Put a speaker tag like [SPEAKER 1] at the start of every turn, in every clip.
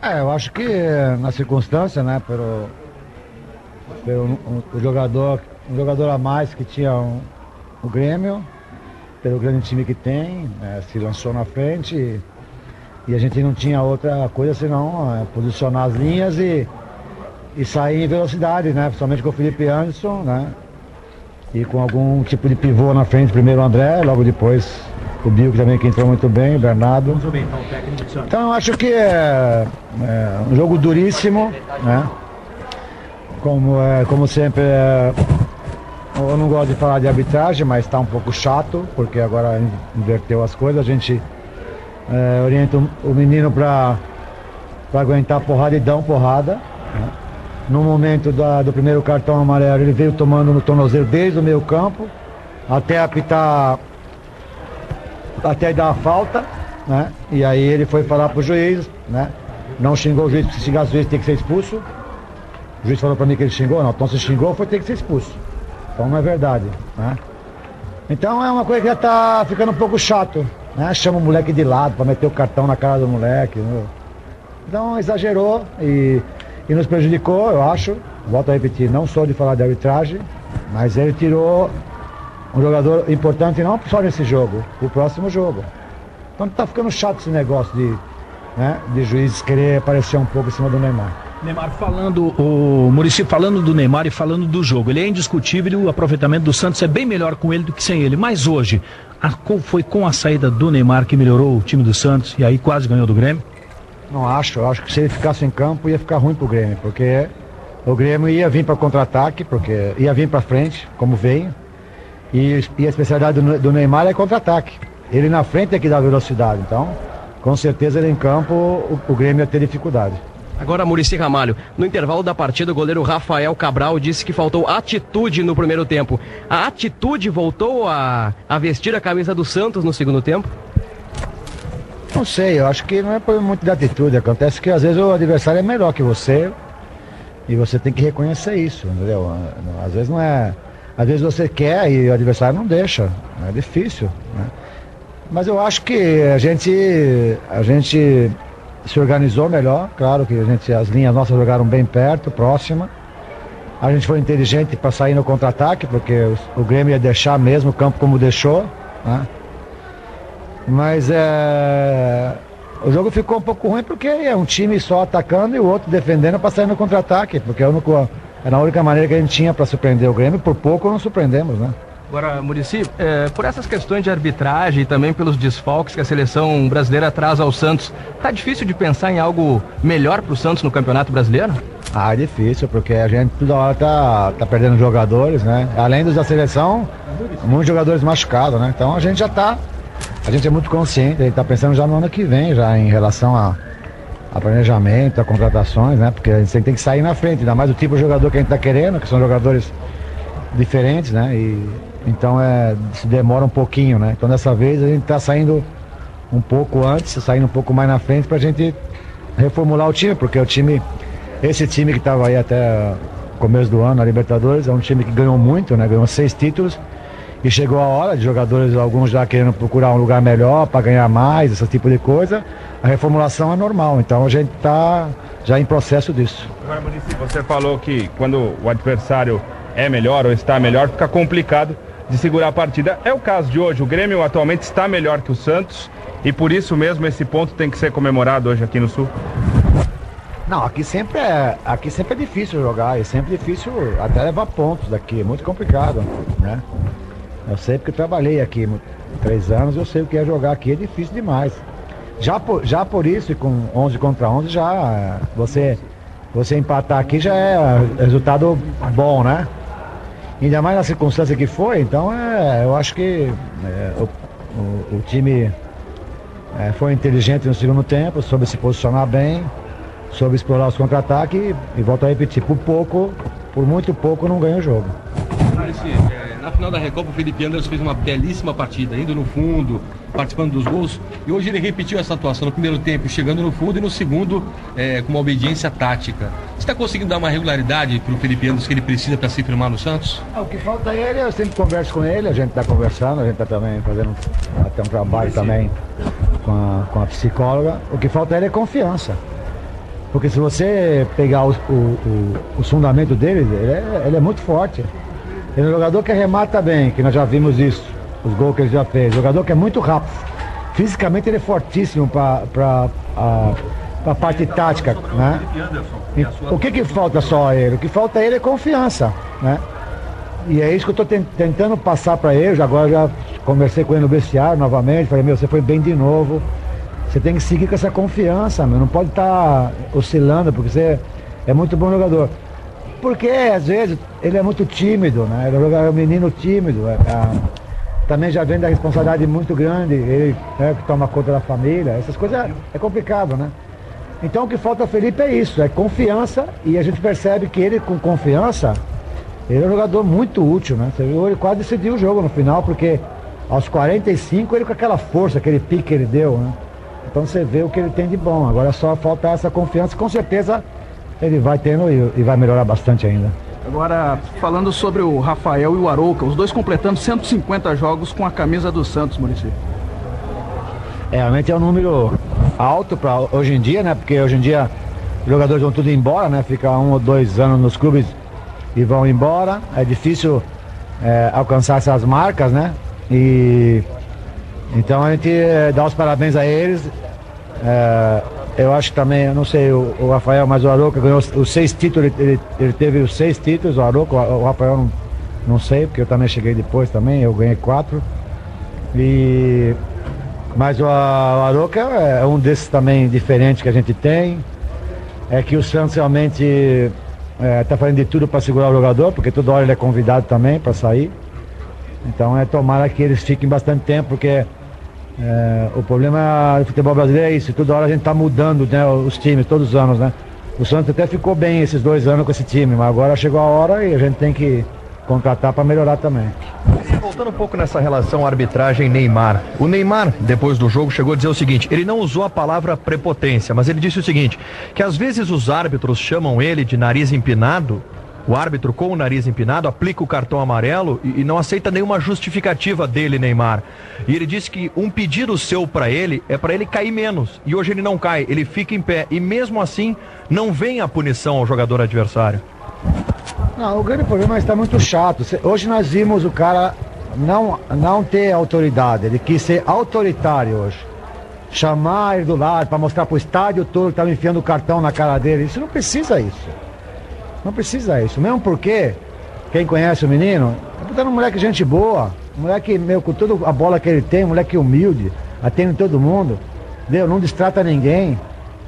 [SPEAKER 1] Eu acho que na circunstância, né, pelo um jogador a mais que tinha o Grêmio, pelo grande time que tem, se lançou na frente e a gente não tinha outra coisa senão posicionar as linhas e sair em velocidade, né, principalmente com o Felipe Anderson, né, e com algum tipo de pivô na frente, primeiro o André, logo depois o Bill, que também que entrou muito bem, o Bernardo.
[SPEAKER 2] Vamos ouvir então o técnico de Santos.
[SPEAKER 1] Então eu acho que é um jogo duríssimo, né? Como sempre, eu não gosto de falar de arbitragem, mas está um pouco chato, porque agora inverteu as coisas. A gente orienta o menino para aguentar porrada e dar uma porrada, né? No momento do primeiro cartão amarelo, ele veio tomando no tornozelo desde o meio campo até apitar, até dar a falta, né? E aí ele foi falar pro juiz, né? Não xingou o juiz, porque se xingar o juiz tem que ser expulso. O juiz falou para mim que ele xingou, não. Então se xingou, foi ter que ser expulso. Então não é verdade, né? Então é uma coisa que já tá ficando um pouco chato, né? Chama o moleque de lado para meter o cartão na cara do moleque, né? Então exagerou e nos prejudicou, eu acho. Volto a repetir, não sou de falar de arbitragem, mas ele tirou um jogador importante não só nesse jogo, o próximo jogo. Então tá ficando chato esse negócio de juízes querer aparecer um pouco em cima do Neymar.
[SPEAKER 2] Neymar falando, o Muricy falando do Neymar e falando do jogo, ele é indiscutível, o aproveitamento do Santos é bem melhor com ele do que sem ele, mas hoje, foi com a saída do Neymar que melhorou o time do Santos e aí quase ganhou do Grêmio?
[SPEAKER 1] Não acho, eu acho que se ele ficasse em campo ia ficar ruim pro Grêmio, porque o Grêmio ia vir para contra-ataque, porque ia vir para frente, como veio. E a especialidade do Neymar é contra-ataque. Ele na frente é que dá velocidade. Então, com certeza, ele em campo, o Grêmio ia ter dificuldade.
[SPEAKER 3] Agora, Muricy Ramalho, no intervalo da partida, o goleiro Rafael Cabral disse que faltou atitude no primeiro tempo. A atitude voltou a vestir a camisa do Santos no segundo tempo?
[SPEAKER 1] Não sei, eu acho que não é por muito de atitude. Acontece que às vezes o adversário é melhor que você e você tem que reconhecer isso, entendeu? Às vezes não é... Às vezes você quer e o adversário não deixa, é difícil, né? Mas eu acho que a gente se organizou melhor, claro que as linhas nossas jogaram bem perto, próxima. A gente foi inteligente para sair no contra-ataque, porque o Grêmio ia deixar mesmo o campo como deixou, né? Mas o jogo ficou um pouco ruim porque é um time só atacando e o outro defendendo para sair no contra-ataque, porque era a única maneira que a gente tinha para surpreender o Grêmio, por pouco não surpreendemos, né?
[SPEAKER 3] Agora, Muricy, por essas questões de arbitragem e também pelos desfalques que a seleção brasileira traz ao Santos, tá difícil de pensar em algo melhor pro Santos no Campeonato Brasileiro?
[SPEAKER 1] É difícil, porque a gente toda hora tá perdendo jogadores, né? Além dos da seleção, muitos jogadores machucados, né? Então a gente é muito consciente, a gente tá pensando já no ano que vem, já em relação a planejamento, a contratações, né? Porque a gente tem que sair na frente, ainda mais o tipo de jogador que a gente tá querendo, que são jogadores diferentes, né? Então se demora um pouquinho, né? Então dessa vez a gente tá saindo um pouco antes, saindo um pouco mais na frente pra gente reformular o time, porque esse time que tava aí até o começo do ano, a Libertadores, é um time que ganhou muito, né? Ganhou 6 títulos e chegou a hora de jogadores, alguns já querendo procurar um lugar melhor para ganhar mais, esse tipo de coisa. A reformulação é normal, então a gente tá já em processo disso.
[SPEAKER 4] Agora, Muricy, você falou que quando o adversário é melhor ou está melhor, fica complicado de segurar a partida. É o caso de hoje, o Grêmio atualmente está melhor que o Santos e por isso mesmo esse ponto tem que ser comemorado hoje aqui no Sul?
[SPEAKER 1] Não, aqui sempre é difícil jogar, é sempre difícil até levar pontos daqui, é muito complicado, né? Eu sei porque trabalhei aqui 3 anos, eu sei o que é jogar aqui, é difícil demais. Já por isso, com 11 contra 11, já você empatar aqui já é resultado bom, né? Ainda mais na circunstância que foi, então eu acho que o time foi inteligente no segundo tempo, soube se posicionar bem, soube explorar os contra-ataques e volto a repetir, por muito pouco não ganha o jogo.
[SPEAKER 5] Na final da Recopa, o Felipe Anderson fez uma belíssima partida, indo no fundo, participando dos gols, e hoje ele repetiu essa atuação no primeiro tempo, chegando no fundo, e no segundo, com uma obediência tática. Você está conseguindo dar uma regularidade para o Felipe Anderson que ele precisa para se firmar no Santos?
[SPEAKER 1] O que falta a ele, eu sempre converso com ele, a gente está conversando, a gente está também fazendo até um trabalho também com a psicóloga. O que falta a ele é confiança. Porque se você pegar os fundamentos dele, ele é muito forte. Ele é um jogador que arremata bem, que nós já vimos isso, os gols que ele já fez. Jogador que é muito rápido. Fisicamente ele é fortíssimo para a parte tática, né? E o que falta só a ele? O que falta a ele é confiança, né? E é isso que eu estou tentando passar para ele. Agora já conversei com ele no vestiário novamente. Falei, você foi bem de novo. Você tem que seguir com essa confiança, meu. Não pode estar oscilando, porque você é muito bom jogador. Porque, às vezes, ele é muito tímido, né? Ele é um menino tímido. Também já vem da responsabilidade muito grande, ele que toma conta da família. Essas coisas é complicado, né? Então, o que falta ao Felipe é isso, é confiança. E a gente percebe que ele, com confiança, ele é um jogador muito útil, né? Você viu, ele quase decidiu o jogo no final, porque aos 45, ele com aquela força, aquele pique que ele deu, né? Então você vê o que ele tem de bom. Agora só falta essa confiança. Com certeza ele vai tendo e vai melhorar bastante ainda.
[SPEAKER 6] Agora, falando sobre o Rafael e o Arouca, os dois completando 150 jogos com a camisa do Santos, Muricy.
[SPEAKER 1] Realmente é um número alto para hoje em dia, né? Porque hoje em dia os jogadores vão tudo embora, né? Fica 1 ou 2 anos nos clubes e vão embora. É difícil alcançar essas marcas, né? E então a gente dá os parabéns a eles. Eu acho que também, eu não sei o Rafael, mas o Arouca ganhou os 6 títulos, ele teve os 6 títulos, o Arouca, o Rafael não sei, porque eu também cheguei depois também, eu ganhei 4. Mas o Arouca é um desses também diferentes que a gente tem. É que o Santos realmente está fazendo de tudo para segurar o jogador, porque toda hora ele é convidado também para sair. Então tomara que eles fiquem bastante tempo, porque o problema do futebol brasileiro é isso, toda hora a gente está mudando, né, os times, todos os anos, né? O Santos até ficou bem esses 2 anos com esse time, mas agora chegou a hora e a gente tem que contratar para melhorar também.
[SPEAKER 7] Voltando um pouco nessa relação arbitragem-Neymar. O Neymar, depois do jogo, chegou a dizer o seguinte, ele não usou a palavra prepotência, mas ele disse o seguinte, que às vezes os árbitros chamam ele de nariz empinado, o árbitro com o nariz empinado aplica o cartão amarelo e não aceita nenhuma justificativa dele, Neymar. E ele disse que um pedido seu para ele é para ele cair menos. E hoje ele não cai, ele fica em pé. E mesmo assim, não vem a punição ao jogador adversário.
[SPEAKER 1] Não, o grande problema é que está muito chato. Hoje nós vimos o cara não ter autoridade. Ele quis ser autoritário hoje. Chamar ele do lado para mostrar para o estádio todo que estava enfiando o cartão na cara dele. Isso não precisa isso. Não precisa isso, mesmo porque quem conhece o menino, é um moleque gente boa, um moleque com toda a bola que ele tem, um moleque humilde, atende todo mundo, entendeu? Não distrata ninguém,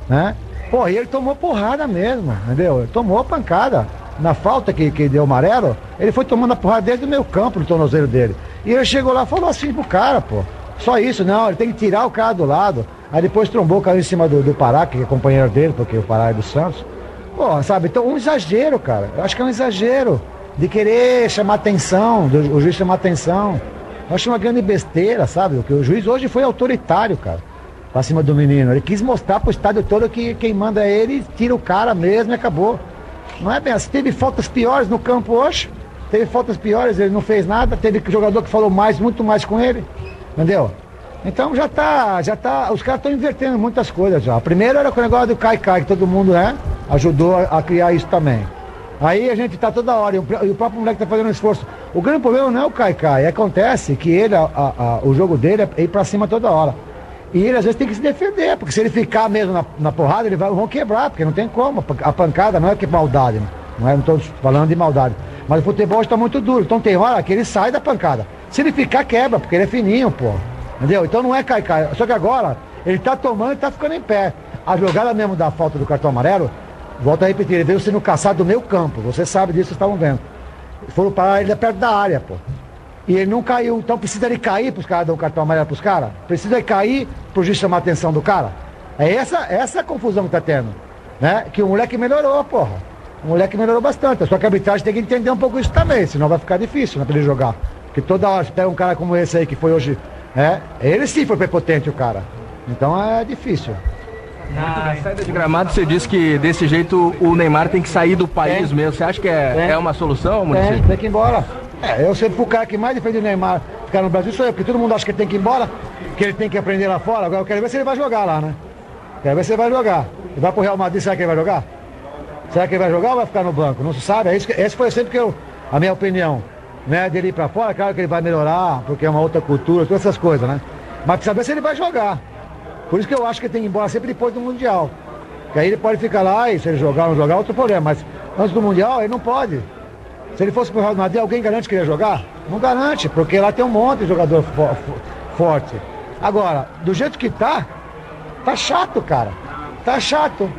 [SPEAKER 1] né? Pô, e ele tomou porrada mesmo, entendeu? Ele tomou a pancada. Na falta que deu o amarelo, ele foi tomando a porrada desde o meio campo, no tornozelo dele. E ele chegou lá e falou assim pro cara, pô. Só isso, não, ele tem que tirar o cara do lado. Aí depois trombou, caiu em cima do Pará, que é companheiro dele, porque o Pará é do Santos. Pô, sabe, então um exagero, cara. Eu acho que é um exagero de querer chamar atenção, o juiz chamar atenção. Eu acho uma grande besteira, sabe? Porque o juiz hoje foi autoritário, cara, pra cima do menino. Ele quis mostrar pro estádio todo que quem manda é ele, tira o cara mesmo e acabou. Não é bem assim. Teve faltas piores no campo hoje, teve faltas piores, ele não fez nada. Teve jogador que falou muito mais com ele, entendeu? Então já tá, os caras estão invertendo muitas coisas já. Primeiro era com o negócio do cai-cai, que todo mundo, né, ajudou a criar isso também. Aí a gente tá toda hora, e o próprio moleque tá fazendo um esforço. O grande problema não é o cai-cai, acontece que ele, o jogo dele é ir pra cima toda hora. E ele às vezes tem que se defender, porque se ele ficar mesmo na porrada, vão quebrar, porque não tem como. A pancada não é que maldade, não estou falando de maldade. Mas o futebol está muito duro, então tem hora que ele sai da pancada. Se ele ficar, quebra, porque ele é fininho, pô. Entendeu? Então não é cai-cai. Só que agora, ele tá tomando e tá ficando em pé. A jogada mesmo da falta do cartão amarelo, volto a repetir, ele veio sendo caçado do meio campo. Você sabe disso, vocês estavam vendo. Foram parar ele perto da área, pô. E ele não caiu. Então precisa ele cair pros caras dar o cartão amarelo pros caras? Precisa ele cair pro juiz chamar a atenção do cara? É essa a confusão que tá tendo. Né? Que o moleque melhorou, porra. O moleque melhorou bastante. Só que a arbitragem tem que entender um pouco isso também, senão vai ficar difícil, né, pra ele jogar. Porque toda hora, se pega um cara como esse aí que foi hoje. Ele sim foi prepotente, o cara. Então é difícil.
[SPEAKER 6] Na saída de gramado, você disse que desse jeito o Neymar tem que sair do país mesmo. Você acha que é uma solução, Muricy?
[SPEAKER 1] Tem que ir embora. Eu sempre fui o cara que mais defende o Neymar ficar no Brasil, sou eu, porque todo mundo acha que ele tem que ir embora, que ele tem que aprender lá fora. Agora eu quero ver se ele vai jogar lá, né? Quero ver se ele vai jogar. E vai pro Real Madrid, será que ele vai jogar? Será que ele vai jogar ou vai ficar no banco? Não se sabe. Esse foi sempre a minha opinião. Né, dele ir pra fora, claro que ele vai melhorar, porque é uma outra cultura, todas essas coisas, né? Mas precisa saber se ele vai jogar. Por isso que eu acho que ele tem que ir embora sempre depois do Mundial. Que aí ele pode ficar lá e se ele jogar ou não jogar, outro problema. Mas antes do Mundial, ele não pode. Se ele fosse pro Real Madrid, alguém garante que ele ia jogar? Não garante, porque lá tem um monte de jogador forte. Agora, do jeito que tá chato, cara. Tá chato.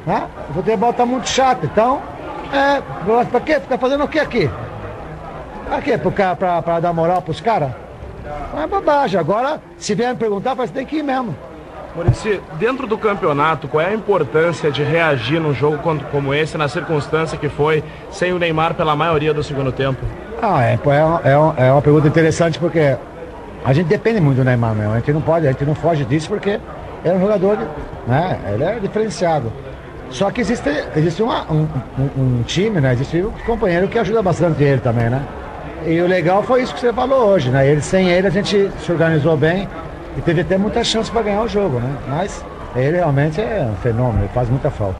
[SPEAKER 1] Né? O futebol tá muito chato. Então, pra quê? Ficar fazendo o que aqui? Pra quê? Pra dar moral pros caras? É bobagem. Agora, se vier me perguntar, você tem que ir mesmo.
[SPEAKER 8] Muricy, dentro do campeonato, qual é a importância de reagir num jogo como esse, na circunstância que foi, sem o Neymar pela maioria do segundo tempo?
[SPEAKER 1] É uma pergunta interessante, porque a gente depende muito do Neymar mesmo. A gente não foge disso, porque é um jogador, né? Ele é diferenciado. Só que existe um time, né? Existe um companheiro que ajuda bastante ele também, né? E o legal foi isso que você falou hoje, né? Sem ele a gente se organizou bem e teve até muita chance para ganhar o jogo, né? Mas ele realmente é um fenômeno, ele faz muita falta.